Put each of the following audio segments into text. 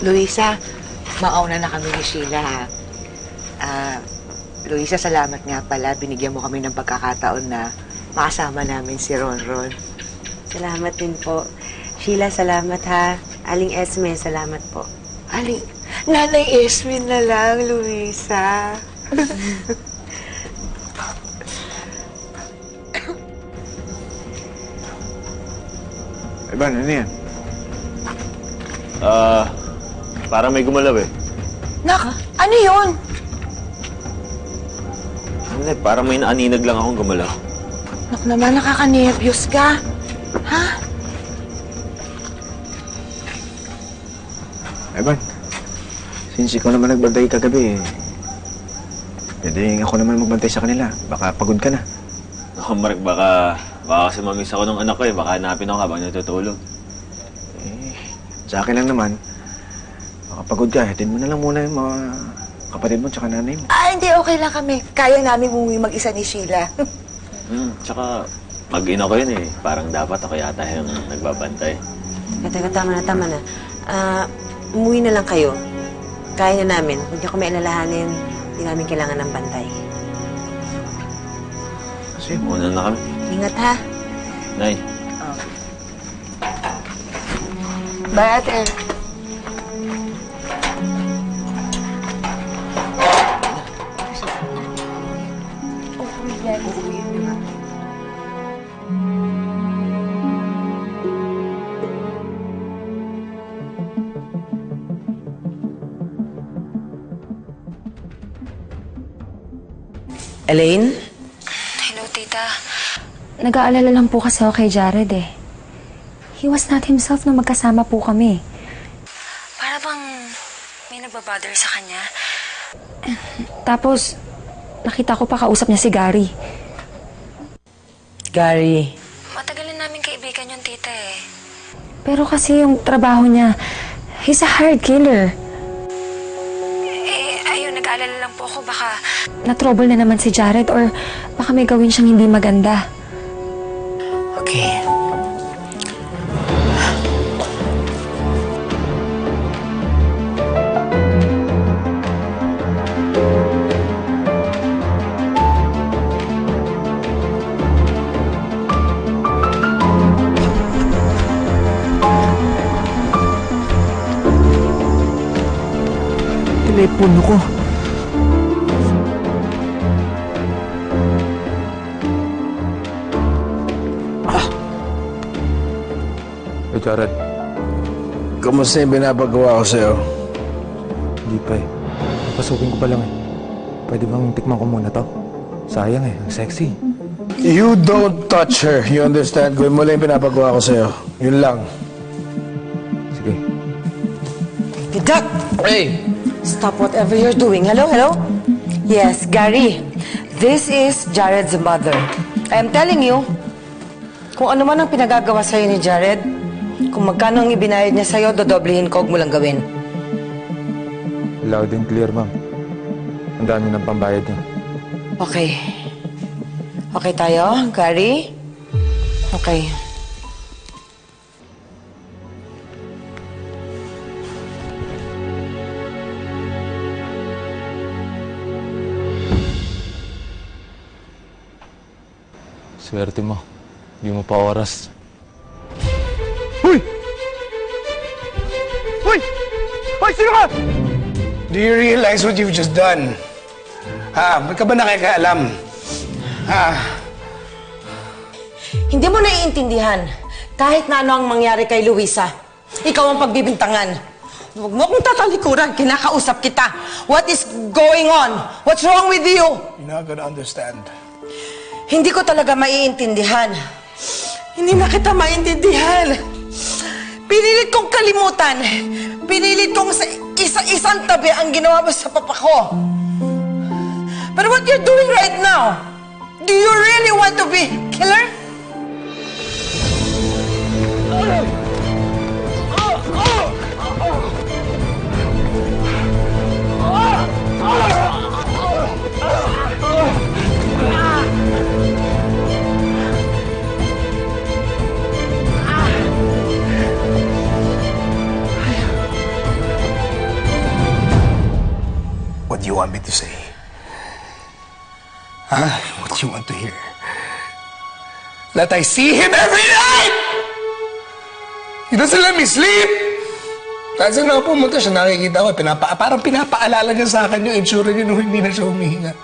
Luisa, mauna na kami ni Sheila, ha? Luisa, salamat nga pala. Binigyan mo kami ng pagkakataon na makasama namin si Ronron. Salamat din po. Sheila, salamat ha. Aling Esme, salamat po. Nanay Esme na lang, Luisa. Evan, ano yan? Parang may gumalaw eh. Naka, ano yun? Hindi, parang may naaninag lang akong gumalaw. Nak naman, nakaka-nervyos ka. Ha? Evan, since ikaw naman nagbantay kagabi, pwede ako naman magbantay sa kanila. Baka pagod ka na. Ako, Mark, baka kasi mamiss ako ng anak ko eh. Baka hanapin ako habang natutulog. Sa akin lang naman, baka pagod ka, hatid mo na lang muna yung mga kapatid mo tsaka nanay mo. Hindi, okay lang kami. Kaya namin umuwi mag-isa ni Sheila. Tsaka, mag-ina ko yun eh. Parang dapat ako yata yung nagbabantay. Teka, tama na. Umuwi na lang kayo. Kaya na namin. Huwag niyo kami alalahanin. Hindi namin kailangan ng bantay. Kasi, muna na kami. Ingat ha. Nay. Bye, ate. Elaine? Hello, tita. Nag-aalala lang po kasi ako kay Jared eh. He was not himself nung magkasama po kami. Para bang may nagbabother sa kanya. Tapos, nakita ko pa kausap niya si Gary. Gary? Matagal na namin kaibigan yung tita eh. Pero kasi yung trabaho niya, he's a hard killer. Ayun, nag-aalala lang po ako. Baka na-trouble na naman si Jared or baka may gawin siyang hindi maganda. Okay. Telepono ko. Hey, Jared. Kumusta yung binapagawa ko sa'yo? Hindi pa eh. Papasukin ko pa lang eh. Pwede bang tikman ko muna to? Sayang eh, ang sexy. You don't touch her. You understand? Gawin mo lang yung pinapagawa ko sa'yo. Yun lang. Sige. Pidak! Hey! Stop whatever you're doing. Hello? Yes, Gary. This is Jared's mother. I am telling you, kung ano man ang pinagagawa sa'yo ni Jared, kung magkano ang ibinayad niya sa'yo, dodoblihin ko, huwag mo lang gawin. Loud and clear, ma'am. Ang dami ng pambayad niya. Okay. Okay tayo, Gary? Okay. Swerte mo. Hindi mo pa oras. Hoy! Sino ka? Do you realize what you've just done? Ba't ka ba nakikaalam? Hindi mo naiintindihan. Kahit na ano ang mangyari kay Luisa, ikaw ang pagbibintangan. Huwag mo akong tatalikuran. Kinakausap kita. What is going on? What's wrong with you? You're not gonna understand. Hindi ko talaga maiintindihan. Hindi na kita maintindihan. Pinilit kong kalimutan. Pinilit kong sa isa-isang tabi ang ginawa mo sa papa ko. But what you're doing right now, do you really want to be killer? What do you want me to say? Huh? What do you want to hear? That I see him every night! He doesn't let me sleep! Kahit saan ako pumunta siya, nakikita ko, parang pinapaalala niya sa akin yung itsura niya nung hindi na siya humihinga.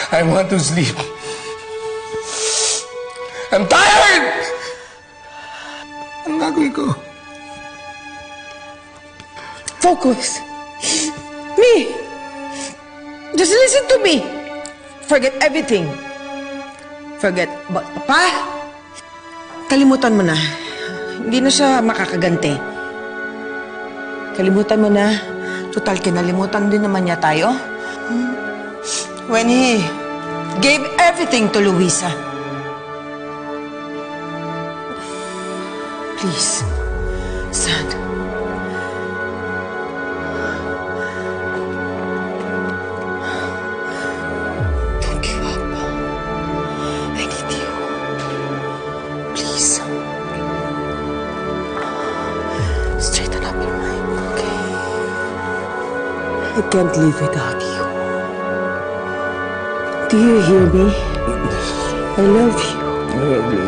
I want to sleep. I'm tired! Anong gagawin ko? Focus. Me. Just listen to me. Forget everything. Forget about Papa. Kalimutan mo na. Hindi na siya makakaganti. Kalimutan mo na. Total, kinalimutan din naman niya tayo. When he gave everything to Luisa. Please, son. Don't give up. I need you. Please. Straighten up your mind, okay? I can't live without you. Do you hear me? I love you. I love you.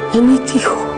I need you.